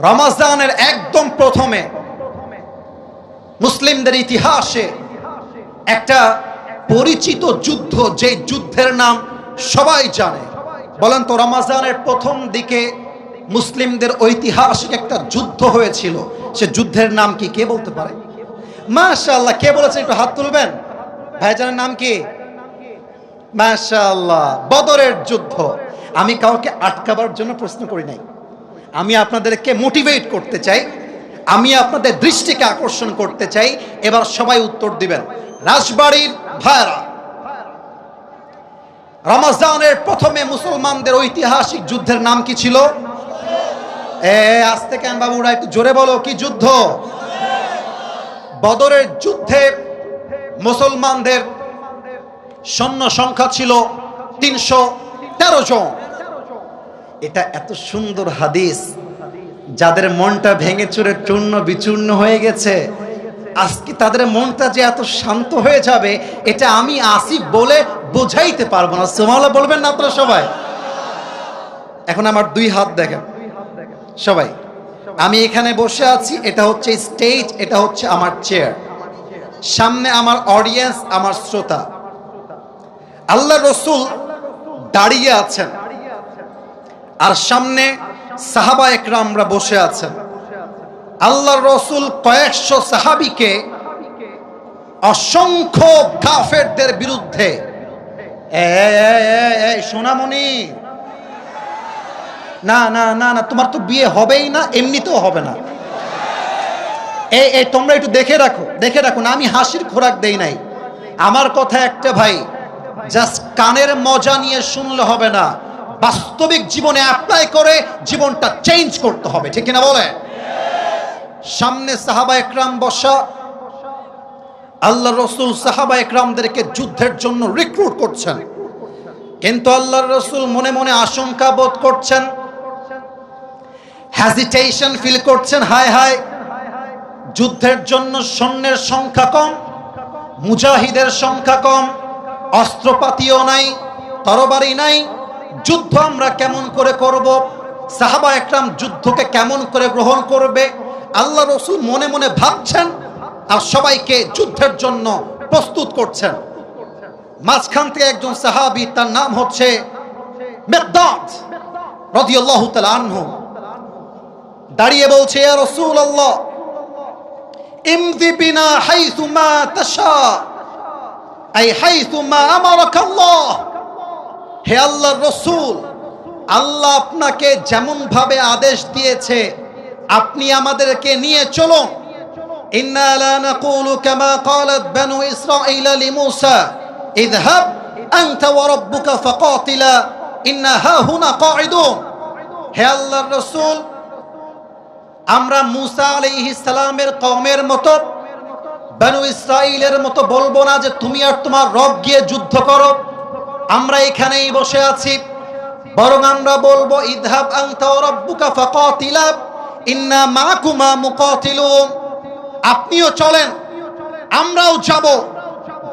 রমাজানের একদম প্রথমে মুসলিমদের ইতিহাসে একটা পরিচিত যুদ্ধ, যে যুদ্ধের নাম সবাই জানে। বলেন তো, রমাজানের প্রথম দিকে মুসলিমদের ঐতিহাসিক একটা যুদ্ধ হয়েছিল, সে যুদ্ধের নাম কি? কে বলতে পারে? মাশাআল্লাহ, কে বলেছেন একটু হাত তুলবেন। ভাইজানের নাম কি? মাশাআল্লাহ, বদরের যুদ্ধ। আমি কাউকে আটকাবার জন্য প্রশ্ন করি নাই, আমি আপনাদেরকে মোটিভেট করতে চাই, আমি আপনাদের দৃষ্টিকে আকর্ষণ করতে চাই। এবার সবাই উত্তর দিবেন। রাজবাড়ির ভাইরা, রমাজানের প্রথমে মুসলমানদের ঐতিহাসিক যুদ্ধের নাম কি ছিল? আস্তে কেন বাবুরা, একটু জোরে বলো, কি যুদ্ধ? বদরের যুদ্ধে মুসলমানদের সৈন্য সংখ্যা ছিল 313 জন। এটা এত সুন্দর হাদিস, যাদের মনটা ভেঙে চুরে চূর্ণ বিচূর্ণ হয়ে গেছে, আজকে তাদের মনটা যে এত শান্ত হয়ে যাবে, এটা আমি আসিফ বলে বোঝাইতে পারবো না। সুবহানাল্লাহ বলবেন না আপনারা সবাই? এখন আমার দুই হাত দেখেন সবাই, আমি এখানে বসে আছি, এটা হচ্ছে স্টেজ, এটা হচ্ছে আমার চেয়ার, সামনে আমার অডিয়েন্স, আমার শ্রোতা। আল্লাহ রসুল দাঁড়িয়ে আছেন, আর সামনে সাহাবা একরামরা বসে আছেন। আল্লাহ রসুল কয়েকশো সাহাবীকে অসংখ্য কাফেরদের বিরুদ্ধে, সোনামণি, না না না না, তোমার তো বিয়ে হবেই না, এমনিতেও হবে না। তোমরা একটু দেখে রাখো, দেখে রাখো না, আমি হাসির খোরাক দেই নাই। আমার কথা একটা ভাই, জাস্ট কানের মজা নিয়ে শুনলে হবে না, বাস্তবিক জীবনে অ্যাপ্লাই করে জীবনটা চেঞ্জ করতে হবে, ঠিক কিনা বলে? সামনে সাহাবা একরাম বসা, আল্লাহ রসুল সাহাবা একরামদেরকে যুদ্ধের জন্য রিক্রুট করছেন, কিন্তু আল্লাহ রসুল মনে মনে আশঙ্কা বোধ করছেন, হেজিটেশন ফিল করছেন। হায় হায়, যুদ্ধের জন্য সৈন্যের সংখ্যা কম, মুজাহিদের সংখ্যা কম, অস্ত্রপাতিও নাই, তরবারি নাই, যুদ্ধ আমরা কেমন করে করব? সাহাবা একরাম যুদ্ধকে কেমন করে গ্রহণ করবে? আল্লাহ রসুল মনে মনে ভাবছেন আর সবাইকে যুদ্ধের জন্য প্রস্তুত করছেন। মাঝখান থেকে একজন সাহাবী, তার নাম হচ্ছে মিকদাদ রাদিয়াল্লাহু তাআলা আনহু, দাঁড়িয়ে বলছে, ইয়া রাসূলুল্লাহ, ইমদি বিনা হাইসু মা তাশা, আই হাইসু মা আমারাকাল্লাহ। হে আল্লাহর রাসূল, আল্লাহ আপনাকে যেমন ভাবে আদেশ দিয়েছে আপনি আমাদেরকে নিয়ে চলুন। ইন্না লা নাকুলু কামা ক্বালাত বানু ইসরাঈলা লিমূসা, ইযহাব আনতা ওয়া রাব্বুকা ফাকাতিলা ইন্না হাহুনা কাঈদুন। হে আল্লাহর রাসূল, আমরা মূসা আলাইহিস সালামের কওমের মতো, বানু ইসরাঈলের মতো বলবো না যে তুমি আর তোমার রব গিয়ে যুদ্ধ করো, আমরা এখানেই বসে আছি। বরং আমরা বলবো, ইযহাব আনতা ওয়া রাব্বুকা ফাকাতিলা ইন্না মাকুমা মুকাতিলুন। আপনিও চলেন, আমরাও যাব,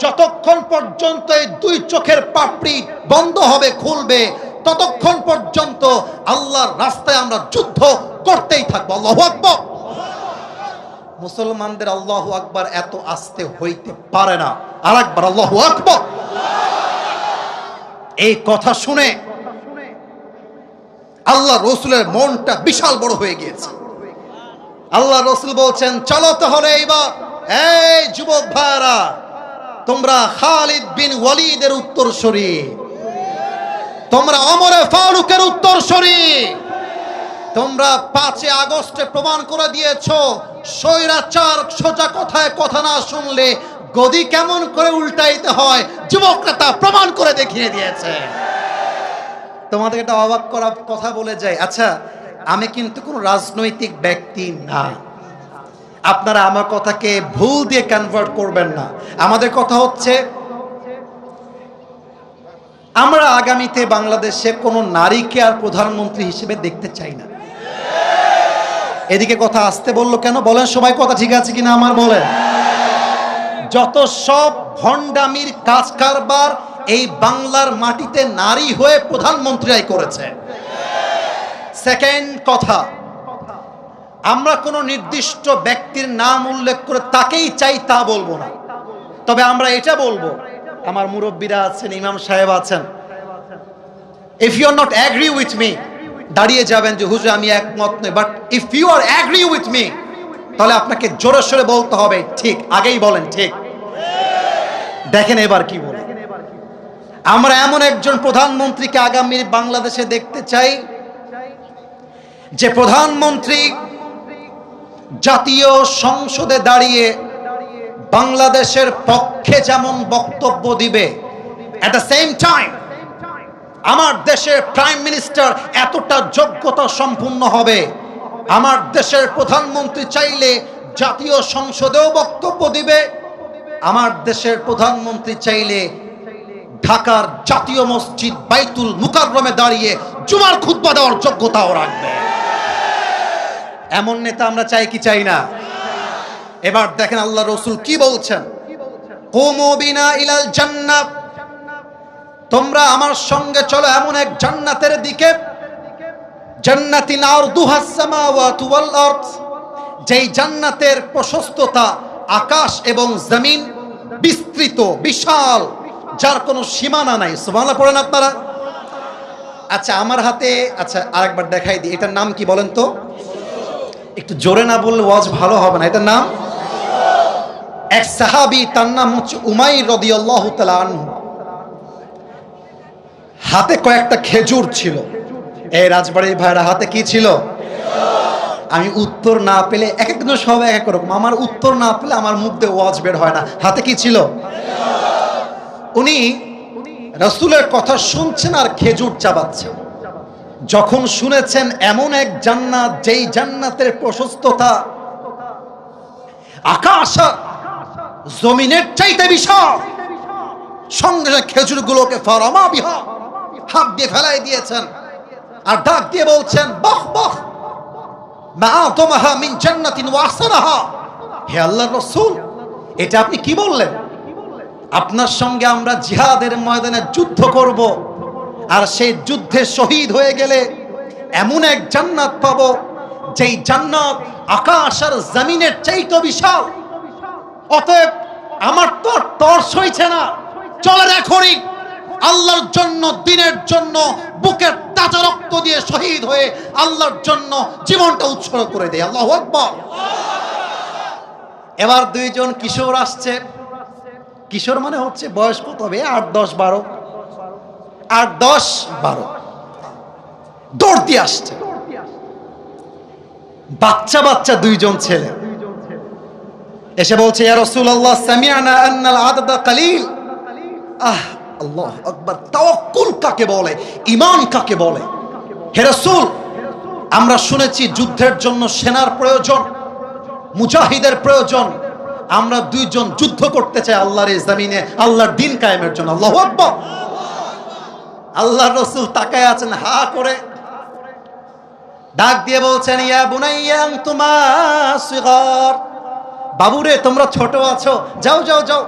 যতক্ষণ পর্যন্ত এই দুই চোখের পাপড়ি বন্ধ হবে, খুলবে, ততক্ষণ পর্যন্ত আল্লাহর রাস্তায় আমরা যুদ্ধ করতেই থাকবো। আল্লাহু আকবার। মুসলমানদের আল্লাহু আকবার এত আস্তে হইতে পারে না। আরেকবার আল্লাহু আকবার। এই কথা শুনে আল্লাহ রসুলের মনটা বিশাল বড় হয়ে গিয়েছে। আল্লাহ রসুল বলছেন, চলো তাহলে এইবার, এই যুবক ভাইরা, তোমরা খালিদ বিন ওয়ালিদের উত্তরসূরি, তোমরা ওমরে ফারুকের উত্তরসূরি, তোমরা 5 আগস্টে প্রমাণ করে দিয়েছো স্বৈরাচার সোজা কথায় কথা না শুনলে গদি কেমন করে উল্টাইতে হয়, যুবকরা তা প্রমাণ করে দেখিয়ে দিয়েছে। তোমাদের একটা অবাক করা কথা বলে যাই, আচ্ছা আমি কিন্তু কোনো রাজনৈতিক ব্যক্তি না, আপনারা আমার কথাকে ভুল দিয়ে কনভার্ট করবেন না। আমাদের কথা হচ্ছে, আমরা আগামীতে বাংলাদেশে কোনো নারীকে আর প্রধানমন্ত্রী হিসেবে দেখতে চাই না। এদিকে কথা আসতে বললো কেন বলেন? সবাই কথা ঠিক আছে কিনা আমার বলেন? যত সব ভণ্ডামির কাজ কারবার এই বাংলার মাটিতে নারী হয়ে প্রধানমন্ত্রীরাই করেছে। সেকেন্ড কথা, আমরা কোনো নির্দিষ্ট ব্যক্তির নাম উল্লেখ করে তাকেই চাই তা বলবো না, তবে আমরা এটা বলবো, আমার মুরব্বীরা আছেন, ইমাম সাহেব আছেন, if you are not agree with me, দাঁড়িয়ে যাবেন যে হুজুর আমি একমত নই, but if you are agree with me, তাহলে আপনাকে জোরে সোরে বলতে হবে ঠিক, আগেই বলেন ঠিক। দেখেন এবার কি বলে। আমরা এমন একজন প্রধানমন্ত্রীকে আগামী বাংলাদেশে দেখতে চাই, যে প্রধানমন্ত্রী জাতীয় সংসদে দাঁড়িয়ে বাংলাদেশের পক্ষে যেমন বক্তব্য দিবে, এট দ্য সেম টাইম আমার দেশের প্রাইম মিনিস্টার এতটা যোগ্যতা সম্পন্ন হবে, আমার দেশের প্রধানমন্ত্রী চাইলে জাতীয় সংসদেও বক্তব্য দিবে, আমার দেশের প্রধানমন্ত্রী চাইলে ঢাকার জাতীয় মসজিদ বাইতুল মুকাররমে দাঁড়িয়ে জুমার খুতবা দেওয়ার যোগ্যতাও রাখবে। এমন নেতা আমরা চাই কি চাই না? এবার দেখেন আল্লাহ রাসূল কি বলছেন, কুমু বিনা ইলাল জান্নাত, তোমরা আমার সঙ্গে চলো এমন এক জান্নাতের দিকে, জান্নাতিন আরদুহাস সামাওয়াতু ওয়াল আরদ, যেই জান্নাতের প্রশস্ততা আকাশ এবং জমিন, বিস্তৃত বিশাল, যার কোনো সীমানা নাই। সুবহানাল্লাহ পড়েন আপনারা। আচ্ছা আমার হাতে, আচ্ছা আরেকবার দেখাই দিই, এটার নাম কি বলেন তো? একটু জোরে না বললে ওয়াজ ভালো হবে না। এটার নাম, এক সাহাবী, তার নাম হচ্ছে উমাইর রাদিয়াল্লাহু তাআলা আনহু, হাতে কয়েকটা খেজুর ছিল। এই রাজবাড়ির ভাইরা হাতে কি ছিল? আমি উত্তর না পেলে, এক একজন সব এক এক রকম, আমার উত্তর না পেলে আমার মুখ দিয়ে ওয়াজ বের হয় না। হাতে কি ছিল? উনি রাসূলের কথা শুনছেন আর খেজুর চাবাচ্ছেন। যখন শুনেছেন এমন এক জান্নাত, যেই জান্নাতের প্রশস্ততা আকাশ জমিনের চাইতে বিশাল, সঙ্গে খেজুরগুলোকে ফারামা বিহা, হাত দিয়ে ফেলাই দিয়েছেন আর ডাক দিয়ে বলছেন, বাহ বাহ মা আতমাহা মিন জান্নাতিন ওয়া আহসানাহা। হে আল্লাহর রাসূল, এটা আপনি কি বললেন? আপনার সঙ্গে আমরা জিহাদের ময়দানে যুদ্ধ করব, আর সেই যুদ্ধে শহীদ হয়ে গেলে এমন এক জান্নাত পাবো, যেই জান্নাত আকাশ আর জমিনের চাইতে বিশাল। অতএব আমার তো তর্স হইছে না, চলেন এখনই আল্লাহর জন্য, দিনের জন্য বুকের তাজা রক্ত দিয়ে শহীদ হয়ে আল্লাহর জন্য জীবনটা উৎসর্গ করে দেয়। আল্লাহু আকবার। এবার দুইজন কিশোর আসছে। কিশোর মানে হচ্ছে বয়স কত হবে? 8-10-12, 8-10-12 দৌড় দিয়ে আসছে। বাচ্চা বাচ্চা দুইজন ছেলে এসে বলছে, ইয়া রাসূলুল্লাহ সামি'না আন্নাল আদাদা কালিল। আল্লাহু আকবার। তাওয়াক্কুল কাকে বলে, ঈমান কাকে বলে? হে রাসূল, আমরা শুনেছি যুদ্ধের জন্য সেনার প্রয়োজন, মুজাহিদের প্রয়োজন। আমরা দুইজন যুদ্ধ করতে চাই আল্লাহর এই জমিনে, আল্লাহর দ্বীন কায়েমের জন্য। আল্লাহু আকবার। আল্লাহর রাসূল তাকায় আছেন হা করে, ডাক দিয়ে বলছেন, ইয়া বুনাইয়া আনতুমা সিগার, বাবুরে তোমরা ছোট আছো, যাও যাও যাও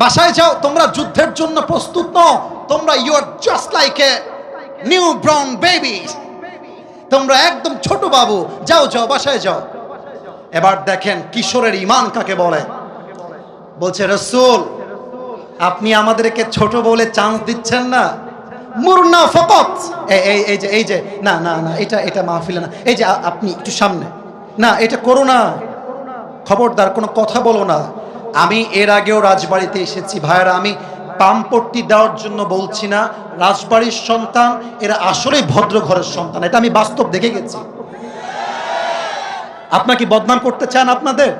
বাসায় যাও, তোমরা যুদ্ধের জন্য প্রস্তুত নও, তোমরা you are just like a new born baby, তোমরা একদম ছোট বাবু, যাও যাও বাসায় যাও। এবার দেখেন কিশোরের ঈমান কাকে বলে। বলছে, রাসূল আপনি আমাদেরকে ছোট বলে চান্স দিচ্ছেন না, মুরনা ফাকাত, এই যে না না না, এটা মাহফিলে না, এই যে আপনি একটু সামনে, না এটা করো না, খবরদার কোনো কথা বলো না। আমি এর আগেও রাজবাড়িতে এসেছি ভাইরা, আমি পামপট্টি দেওয়ার জন্য বলছি না, রাজবাড়ির সন্তান এরা আসলেই ভদ্র ঘরের সন্তান, এটা আমি বাস্তব দেখে গেছি। আপনাকে বদনাম করতে চান আপনাদের?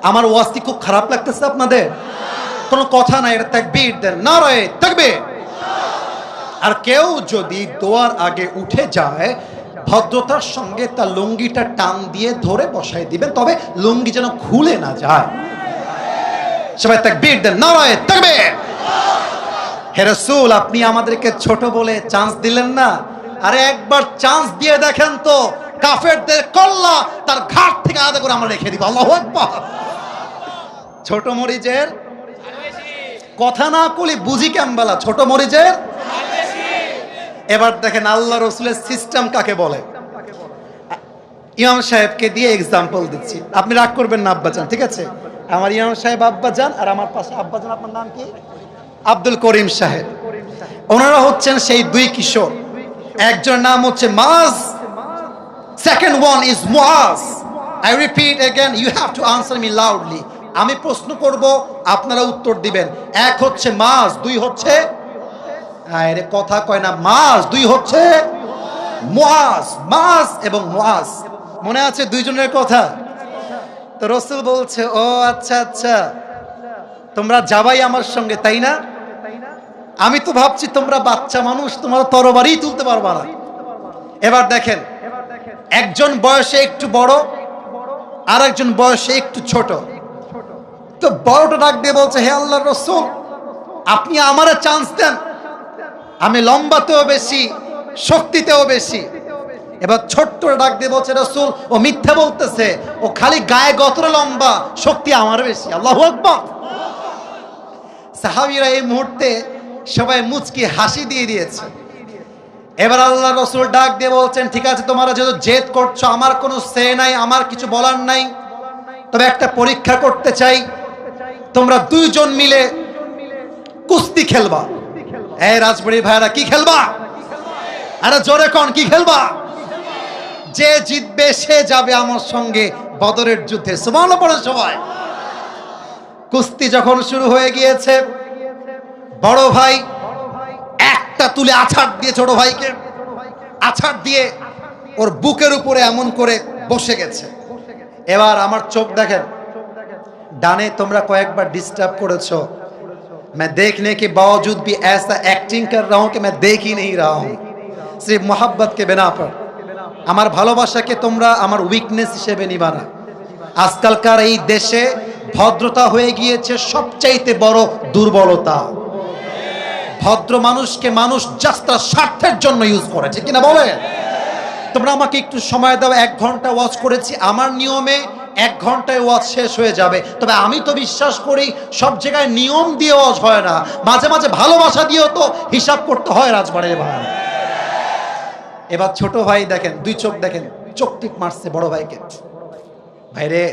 আমার ওয়াজটি খুব খারাপ লাগতেছে আপনাদের? কোনো কথা নাই, এটা তাকবীর দেন, নারায়ে তাকবীর। আর কেউ যদি দোয়ার আগে উঠে যায়, ভদ্রতার সঙ্গে তার লুঙ্গিটা টান দিয়ে ধরে বসায় দিবেন, তবে লুঙ্গি যেন খুলে না যায়। সবাই তাকবীর দেন, নারায়ে তাকবীর। হে রাসূল, আপনি আমাদেরকে ছোট বলে চান্স দিলেন না, আরে একবার চান্স দিয়ে দেখেন তো, কাফেরদের কল্লা তার ঘাট থেকে আলাদা করে আমরা রেখে দিব। আল্লাহু আকবার। ছোট মরিচের কথা না কলি বুঝি কেমবেলা, ছোট মরিচের। এবার দেখেন আল্লাহ রসুলের সিস্টেম কাকে বলে। ইমাম সাহেবকে দিয়ে এক্সাম্পল দিচ্ছি, আপনি রাগ করবেন না আব্বাজান, ঠিক আছে? আমার ইমাম সাহেব আব্বাজান, আর আমার পাশে আব্বাজান, আপনার নাম কি? আব্দুল করিম সাহেব। ওনারা হচ্ছেন সেই দুই কিশোর। একজনের নাম হচ্ছে Maaz, second one is Muaz. I repeat again, you have to answer me loudly. আমি প্রশ্ন করব, আপনারা উত্তর দিবেন। এক হচ্ছে মাজ, দুই হচ্ছে, আরে কথা কয় না, মাজ, দুই হচ্ছে মুআজ। মাজ এবং মুআজ, মনে আছে দুইজনের কথা? তো রাসূল বলছে, ও আচ্ছা আচ্ছা, তোমরা যাবাই আমার সঙ্গে, তাই না? আমি তো ভাবছি তোমরা বাচ্চা মানুষ, তোমরা তরবারি তুলতে পারবা না। এবার দেখেন, একজন বয়সে একটু বড়, আর একজন বয়সে একটু ছোট। তো বড়টা ডাক দিয়ে বলছে, হে আল্লাহর রাসূল, আপনি আমারে চান্স দেন, আমি লম্বাতেও বেশি, শক্তিতেও বেশি। এবার ছোট্ট ডাক দিয়ে বলছে, রাসূল ও মিথ্যা বলতেছে, ও খালি গায়ে গতরে লম্বা, শক্তি আমার বেশি। আল্লাহু আকবার। সাহাবীরা এই মুহূর্তে সবাই মুচকি হাসি দিয়ে দিয়েছে। এবার আল্লাহ রাসূল ডাক দিয়ে বলছেন, ঠিক আছে, তোমরা যেহেতু জেদ করছো, আমার কোনো সে নাই, আমার কিছু বলার নাই, তবে একটা পরীক্ষা করতে চাই, তোমরা দুইজন মিলে কুস্তি খেলবা। এই রাজবাড়ি ভাইরা, কি খেলবা? আরে জোরে কোন, কি খেলবা? যে জিতবে সে যাবে আমার সঙ্গে বদরের যুদ্ধে। সুবহানাল্লাহ পড়েন সবাই। কুস্তি যখন শুরু হয়ে গিয়েছে, বড় ভাই একটা তুলে আছাড় দিয়ে ছোট ভাইকে, আছাড় দিয়ে ওর বুকের উপরে এমন করে বসে গেছে। এবার আমার চোখ দেখেন, ডানে তোমরা কয়েকবার ডিস্টার্ব করেছো। मैं देखने के बावजूद भी ऐसा एक्टिंग कर रहा हूं कि मैं देख ही नहीं रहा हूं, सिर्फ मोहब्बत के बिना पर। আমার ভালোবাসাকে তোমরা আমার উইকনেস হিসেবে নিবা না। আজকালকার এই দেশে ভদ্রতা হয়ে গিয়েছে সবচাইতে বড় দুর্বলতা। ভদ্র মানুষকে মানুষ জাস্ট তার স্বার্থের জন্য ইউজ করেছে, কিনা বলে? তোমরা আমাকে একটু সময় দাও, 1 ঘন্টা ওয়াচ করেছি, আমার নিয়মে 1 ঘন্টায় ওয়াচ শেষ হয়ে যাবে। তবে আমি তো বিশ্বাস করি সব জায়গায় নিয়ম দিয়ে ওয়াচ হয় না, মাঝে মাঝে ভালোবাসা দিয়েও তো হিসাব করতে হয় রাজবাড়ির ভাই। এবার ছোট ভাই দেখেন, দুই চোখ দেখেন, চোখ টিপ মারছে বড় ভাইকে। ভাইরে,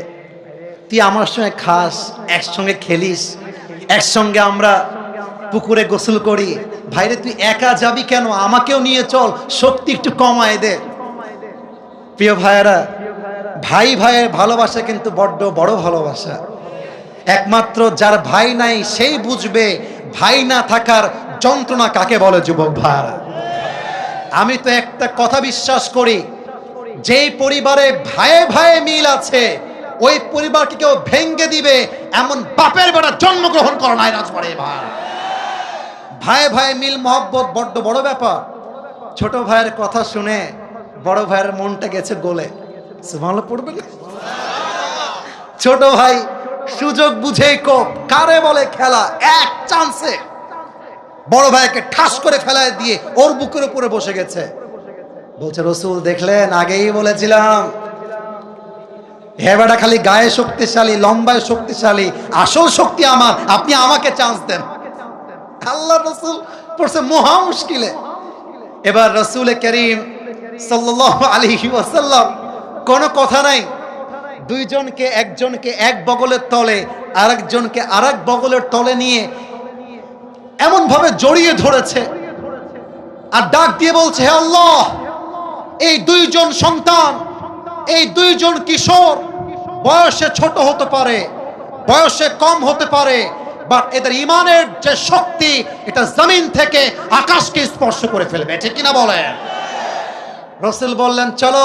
তুই আমার সঙ্গে খাস, একসঙ্গে খেলিস, একসঙ্গে আমরা পুকুরে গোসল করি, ভাইরে তুই একা যাবি কেন? আমাকেও নিয়ে চল, শক্তি একটু কমায় দে। প্রিয় ভাইয়েরা, ভাই ভাইয়ের ভালোবাসা কিন্তু বড্ড বড় ভালোবাসা। একমাত্র যার ভাই নাই সেই বুঝবে ভাই না থাকার যন্ত্রণা কাকে বলে। যুবক ভাইয়েরা, আমি তো একটা কথা বিশ্বাস করি, যেই পরিবারে ভাইয়ে ভাইয়ে মিল আছে, ওই পরিবারকে কেউ ভেঙ্গে দিবে এমন বাপের বেটা জন্মগ্রহণ করা নাই রাজবাড়ি ভাই। ভাইয়ে ভাইয়ে মিল মহব্বত বড্ড বড় ব্যাপার। ছোট ভাইয়ের কথা শুনে বড় ভাইয়ের মনটা গেছে গলে। সুবহানাল্লাহ পড়বে না? ছোট ভাই সুযোগ বুঝেই কোপ, কারে বলে খেলা, এক চান্সে বড় ভাইকে ঠাস করে ফেলায় দিয়ে ওর বুকের উপরে বসে গেছে। বলছে, রাসূল দেখলেন, আগেই বলেছিলাম হে বেটা খালি গায়ে শক্তিশালী, লম্বায় শক্তিশালী, আসল শক্তি আমার, আপনি আমাকে চান্স দেন। আল্লাহ রাসূল পড়ছে মহা মুশকিলে। এবার রাসূল করিম সাল্লাল্লাহু আলাইহি ওয়াসাল্লাম কোনো কথা নাই, দুইজনকে, একজনকে এক বগলের তলে, আরেকজনকে আরেক বগলের তলে নিয়ে এমন ভাবে জড়িয়ে ধরেছে আর ডাক দিয়ে বলছে, হে আল্লাহ, এই দুইজন সন্তান, এই দুইজন কিশোর বয়সে ছোট হতে পারে, বয়সে কম হতে পারে, বাট এদের ইমানের যে শক্তি, এটা জমিন থেকে আকাশকে স্পর্শ করে ফেলবে, ঠিক কিনা বলে? রাসূল বললেন, চলো,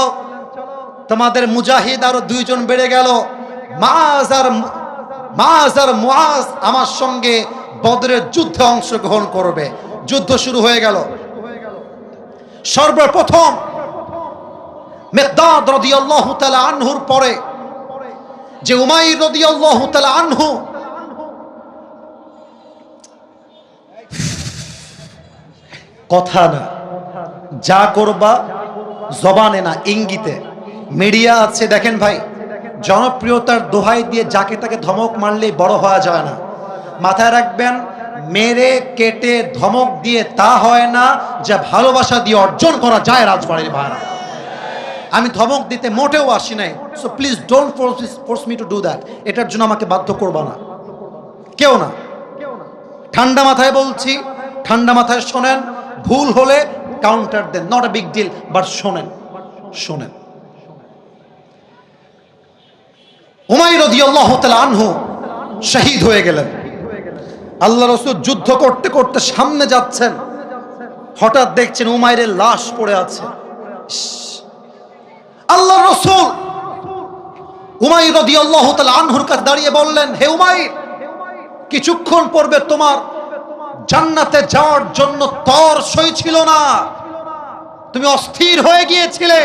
তোমাদের মুজাহিদ আরো দুইজন বেড়ে গেল, মাজ আর মুআজ আমার সঙ্গে বদরের যুদ্ধে অংশগ্রহণ করবে। যুদ্ধ শুরু হয়ে গেল। সর্বপ্রথম মিকদাদ রাদিয়াল্লাহু তাআলা আনহুর পরে যে উমাইর রাদিয়াল্লাহু তাআলা আনহু, কথা না, যা করবা জবানে না, ইঙ্গিতে। মিডিয়া আছে, দেখেন ভাই, জনপ্রিয়তার দোহাই দিয়ে যাকে তাকে ধমক মারলেই বড় হওয়া যায় না। মাথায় রাখবেন, মেরে কেটে ধমক দিয়ে তা হয় না, যা ভালোবাসা দিয়ে অর্জন করা যায় রাজবাড়ির ভাড়া। আমি ধমক দিতে মোটেও আসি নাই। So please don't force me to do that. এটার জন্য আমাকে বাধ্য করবা না, কেউ না। ঠান্ডা মাথায় বলছি, ঠান্ডা মাথায় শোনেন। ভুল হলে কাউন্টার দেন, not a big deal, but শোনেন। শোনেন, উমাইর রাদিয়াল্লাহু তাআলা আনহু শহীদ হয়ে গেলেন। আল্লাহ রাসূল যুদ্ধ করতে করতে সামনে যাচ্ছেন, হঠাৎ দেখছেন উমাইরের লাশ পড়ে আছে। আল্লাহ রাসূল উমাইর রাদিয়াল্লাহু তাআলা আনহুর কাছে দাঁড়িয়ে বললেন, হে উমাইর, কিছুক্ষণ পূর্বে তোমার জান্নাতে যাওয়ার জন্য তর সই ছিল না, তুমি অস্থির হয়ে গিয়েছিলে।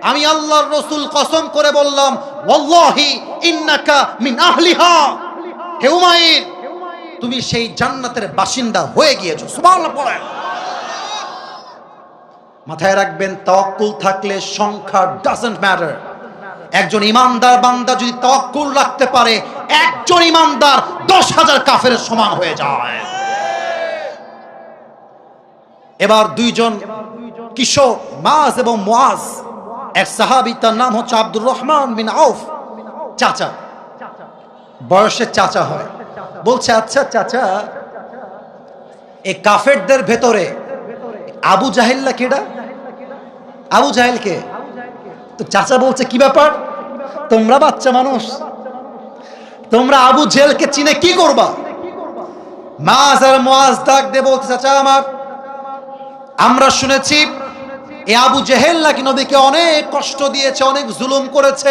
আমি আল্লাহর রাসূল কসম করে বললাম, ওয়াল্লাহি ইন্নাকা মিন আহলিহা, হে উমাইর, তুমি সেই জান্নাতের বাসিন্দা হয়ে গিয়েছো। সুবহানাল্লাহ বলেন। মাথায় রাখবেন, তাওয়াক্কুল থাকলে সংখ্যা ডাজন্ট ম্যাটার। একজন ইমানদার বান্দা যদি তাওয়াক্কুল রাখতে পারে, একজন ইমানদার 10,000 কাফেরের সমান হয়ে যায়। এবার দুইজন কিশোর, মাজ এবং মুআজ, এক সাহাবী, তার নাম হচ্ছে আব্দুর রহমান বিন আউফ, চাচা, বয়সে চাচা হয়। বলছে, আচ্ছা চাচা, এই কাফেরদের ভেতরে আবু জাহেল কেডা? আবু জাহেল কে? তো চাচা বলছে, কি ব্যাপার, তোমরা বাচ্চা মানুষ, তোমরা আবু জেহেলকে চিনে কি করবা? মাজ আর মুআজ ডাক দিয়ে বলতে, চাচা আমার, আমরা শুনেছি এই আবু জেহেল নাকি নবীকে অনেক কষ্ট দিয়েছে, অনেক জুলুম করেছে।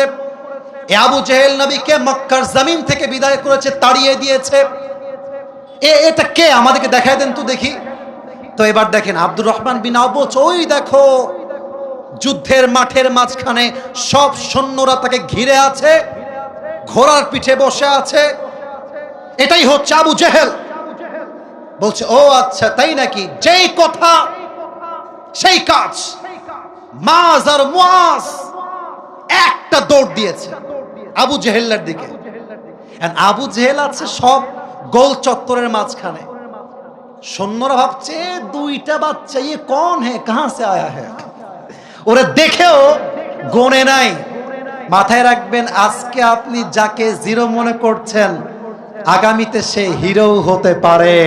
এই আবু জেহেল নবীকে মক্কার জমিন থেকে বিদায় করেছে, তাড়িয়ে দিয়েছে। এটা কে, আমাদেরকে দেখায় দেন তো দেখি। তো এবার দেখেন আব্দুর রহমান বিন আউফ বলছে, ওই দেখো যুদ্ধের মাঠের মাঝখানে সব সৈন্যরা তাকে ঘিরে আছে, ঘোড়ার পিঠে বসে আছে, এটাই হচ্ছে আবু জেহেল। বলছে, ও আচ্ছা তাই নাকি? যেই কথা সেই কাজ। মাজ আর মুআজ একটা দৌড় দিয়েছে আবু জেহেলের দিকে। আবু জেহেল আছে সব গোল চত্বরের মাঝখানে। সৈন্যরা ভাবছে, দুইটা বাচ্চা, ইয়ে কোন হে, কাহাঁ সে আয়া হে, ওরা দেখেও গোনে নাই। মাথায় রাখবেন, আজকে আপনি যাকে জিরো মনে করছেন, আগামীতে সে হিরো হতে পারে।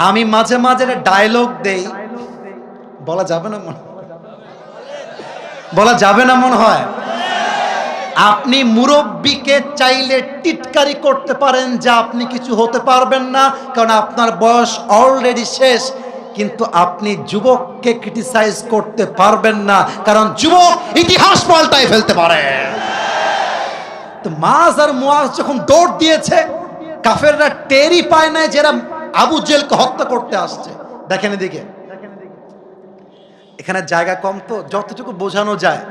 আমি মাঝে মাঝে ডায়লগ দেই, বলা যাবে না মনে, বলা যাবে না মনে হয়। আপনি মুরব্বীকে চাইলে টিটকারি করতে পারেন যে আপনি কিছু হতে পারবেন না, কারণ আপনার বয়স অলরেডি শেষ। কিন্তু আপনি যুবককে ক্রিটিসাইজ করতে পারবেন না, কারণ যুবক ইতিহাস পাল্টায় ফেলতে পারে। তো মাজ আর মুআজ যখন দৌড় দিয়েছে, কাফেররা টেরই পায় না যে এরা আবু জেহেলকে হত্যা করতে আসছে। দেখেন এদিকে, এখানে জায়গা কম, তো যতটুকু বোঝানো যায়,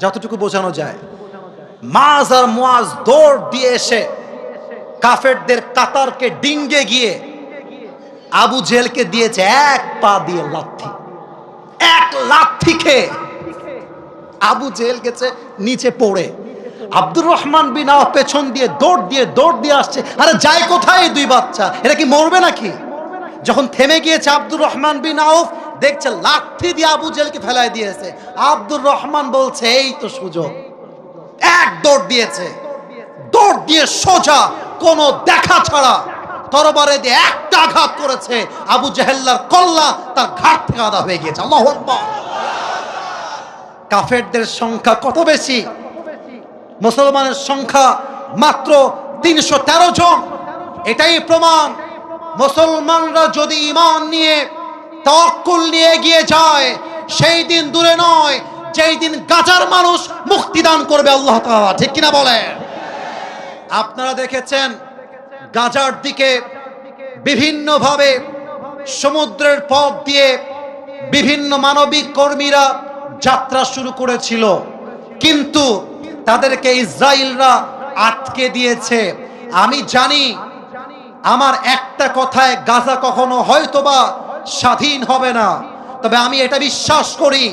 যতটুকু বোঝানো যায়। মাজ আর মুআজ দৌড় দিয়ে এসে কাফেরদের কাতারকে ডিঙ্গে গিয়ে আবু জেহেলকে দিয়েছে এক পা দিয়ে লাথি। এক লাথি খেয়ে আবু জেহেল গেছে নিচে পড়ে। আব্দুর রহমান বিন আউফ পেছন দিয়ে দৌড় দিয়ে আসছে। আরে যায় কোথায় এই দুই বাচ্চা, এরা কি মরবে নাকি? যখন থেমে গিয়েছে আব্দুর রহমান বিন আউফ, দেখছে লাথি দিয়ে আবু জেহেলকে ফেলায় দিয়েছে। আব্দুর রহমান বলছে, এই তো সুযোগ। এক দৌড় দিয়েছে, দৌড় দিয়ে সোজা কোনো দেখা ছাড়া তরবারে দিয়ে একটা আঘাত করেছে। আবু জেহেলের কল্লা তার ঘাট থেকে আদা হয়ে গিয়েছে। আল্লাহু আকবার। কাফেরদের সংখ্যা কত বেশি, মুসলমানের সংখ্যা মাত্র 313 জন। এটাই প্রমাণ, মুসলমানরা যদি ঈমান নিয়ে, তাওয়াক্কুল নিয়ে এগিয়ে যায়, সেই দিন দূরে নয় যেই দিন গাজার মানুষ মুক্তি দান করবে আল্লাহ তাআলা। ঠিক কিনা বলেন? আপনারা দেখেছেন গাজার দিকে বিভিন্নভাবে সমুদ্রের পথ দিয়ে বিভিন্ন মানবিক কর্মীরা যাত্রা শুরু করেছিল, কিন্তু তাদেরকে ইসরায়েলরা আটকে দিয়েছে। আমি জানি, আমার একটা কথায় গাজা কখনো হয়তোবা স্বাধীন হবে না, তবে আমি এটা বিশ্বাস করি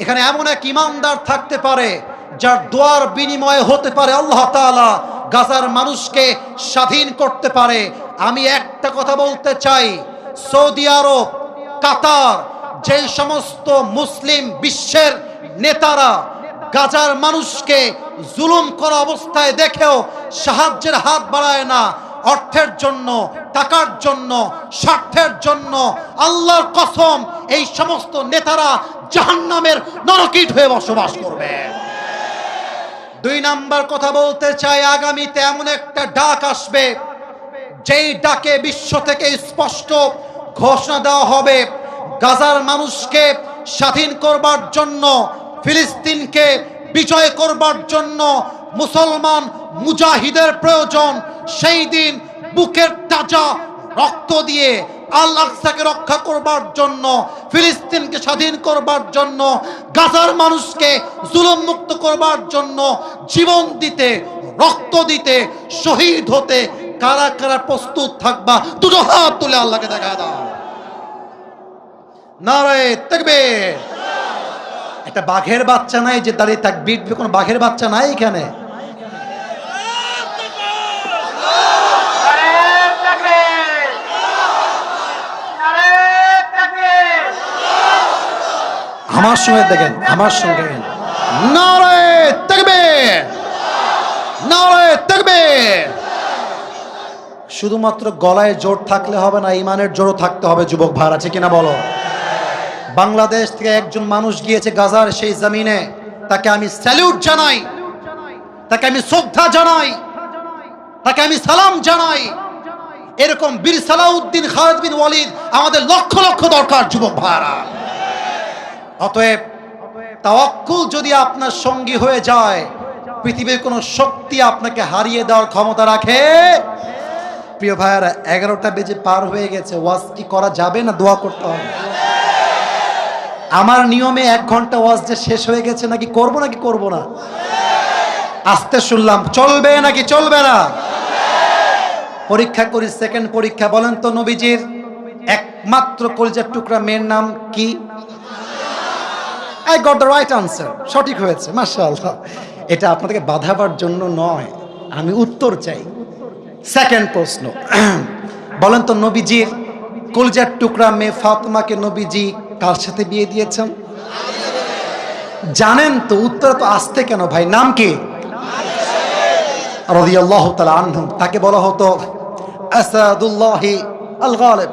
এখানে এমন এক ইমানদার থাকতে পারে যার দোয়ার বিনিময়ে হতে পারে আল্লাহ তাআলা গাজার মানুষকে স্বাধীন করতে পারে। আমি একটা কথা বলতে চাই, সৌদি আরব, কাতার যেই সমস্ত মুসলিম বিশ্বের নেতারা গাজার মানুষকে জুলুম করা অবস্থায় দেখেও সাহায্যের হাত বাড়ায় না, অর্থের জন্য, টাকার জন্য, স্বার্থের জন্য, আল্লাহর কসম এই সমস্ত নেতারা জাহান্নামের নরকীট হয়ে বসবাস করবে। দুই নাম্বার কথা বলতে চাই, আগামীতে এমন একটা ডাক আসবে যেই ডাকে বিশ্ব থেকে স্পষ্ট ঘোষণা দেওয়া হবে গাজার মানুষকে স্বাধীন করবার জন্য, ফিলিস্তিনকে বিজয় করবার জন্য মুসলমান মুজাহিদের প্রয়োজন। সেই দিন বুকের তাজা রক্ত দিয়ে আল আকসাকে রক্ষা করবার জন্য, ফিলিস্তিনকে স্বাধীন করবার জন্য, গাজার মানুষকে জুলুম মুক্ত করবার জন্য জীবন দিতে, রক্ত দিতে, শহীদ হতে কারা কারা প্রস্তুত থাকবা? দুটো হাত তুলে আল্লাহকে দেখা দাও। নারায়ে তাকবীর। একটা বাঘের বাচ্চা নাই যে দাঁড়িয়ে তাকবীর দিবে, কোনো বাঘের বাচ্চা নাই এখানে। আমার সঙ্গে দেখেন, আমার সঙ্গে নারায়ে তাকবীর, নারায়ে তাকবীর। শুধুমাত্র গলায় জোর থাকলে হবে না, ইমানের জোরও থাকতে হবে। যুবক ভাই আছে কিনা বলো? বাংলাদেশ থেকে একজন মানুষ গিয়েছে গাজার সেই জমিনে, তাকে আমি স্যালিউট জানাই, তাকে আমি শ্রদ্ধা জানাই, তাকে আমি সালাম জানাই। এরকম বীর সালাউদ্দিন খালিদ বিন ওয়ালিদ আমাদের লক্ষ লক্ষ দরকার যুবক ভাইরা। অতএব তাওয়াক্কুল যদি আপনার সঙ্গী হয়ে যায়, পৃথিবীর কোনো শক্তি আপনাকে হারিয়ে দেওয়ার ক্ষমতা রাখে? প্রিয় ভাইয়ারা, 11টা বেজে পার হয়ে গেছে। ওয়াজ কি করা যাবে না দোয়া করতে হবে? আমার নিয়মে 1 ঘন্টা ওয়াজ যে শেষ হয়ে গেছে, নাকি করব নাকি করব না? আস্তে শুনলাম, চলবে নাকি চলবে না? পরীক্ষা করি, সেকেন্ড পরীক্ষা। বলেন তো নবীজির একমাত্র কলিজার টুকরা মেয়ের নাম কি? I got the right answer, সঠিক হয়েছে, মাশাআল্লাহ। এটা আপনাদেরকে বাধাবার জন্য নয়, আমি উত্তর চাই। সেকেন্ড প্রশ্ন, বলেন তো নবীজির কলিজার টুকরা মেয়ে ফাতেমাকে নবীজি কার সাথে বিয়ে দিয়েছেন? জানেন তো? উত্তর তো আসতে কেন ভাই? নাম কি? রাদিয়াল্লাহু তাআলা আনহু। তাকে বলা হতো আসাদুল্লাহি আল গালিব।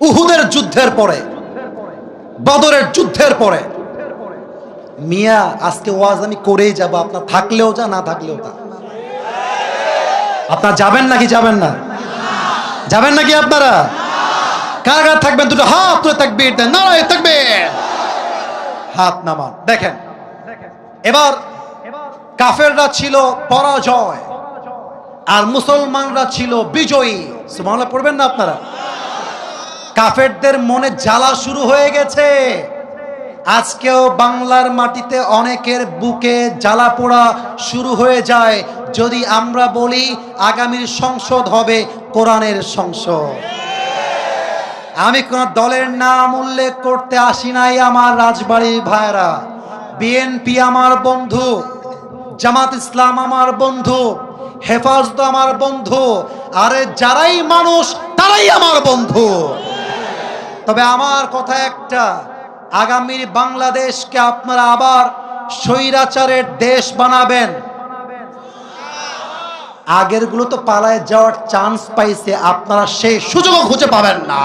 উহুদের যুদ্ধের পরে, বদরের যুদ্ধের পরে, মিয়া আজকে ওয়াজ আমি করেই যাব, আপনার থাকলেও যা, না থাকলেও তা। আপনারা যাবেন নাকি যাবেন না? যাবেন নাকি আপনারা? কারা কারা থাকবেন? দুটো হাত তুলে তাকবীর দেন, নারায়ে তাকবীর। হাত নামান। দেখেন, এবার কাফেররা ছিল পরাজয় আর মুসলমানরা ছিল বিজয়ী। সুবহানাল্লাহ পড়বেন না আপনারা? কাফেরদের মনে জ্বালা শুরু হয়ে গেছে। আজকেও বাংলার মাটিতে অনেকের বুকে জ্বালা পোড়া শুরু হয়ে যায় যদি আমরা বলি আগামীর সংসদ হবে কোরআনের সংসদ। আমি কোন দলের নাম উল্লেখ করতে আসি নাই আমার রাজবাড়ির ভাইরা। বিএনপি আমার বন্ধু, জামাত ইসলাম আমার বন্ধু, হেফাজত আমার বন্ধু, আরে যারাই মানুষ তারাই আমার বন্ধু। তবে আমার কথা একটা, আগামীর বাংলাদেশকে আপনারা আবার স্বৈরাচারের দেশ বানাবেন। আগেরগুলো তো পালায় যাওয়ার চান্স পাইছে, আপনারা সেই সুযোগও খুঁজে পাবেন না।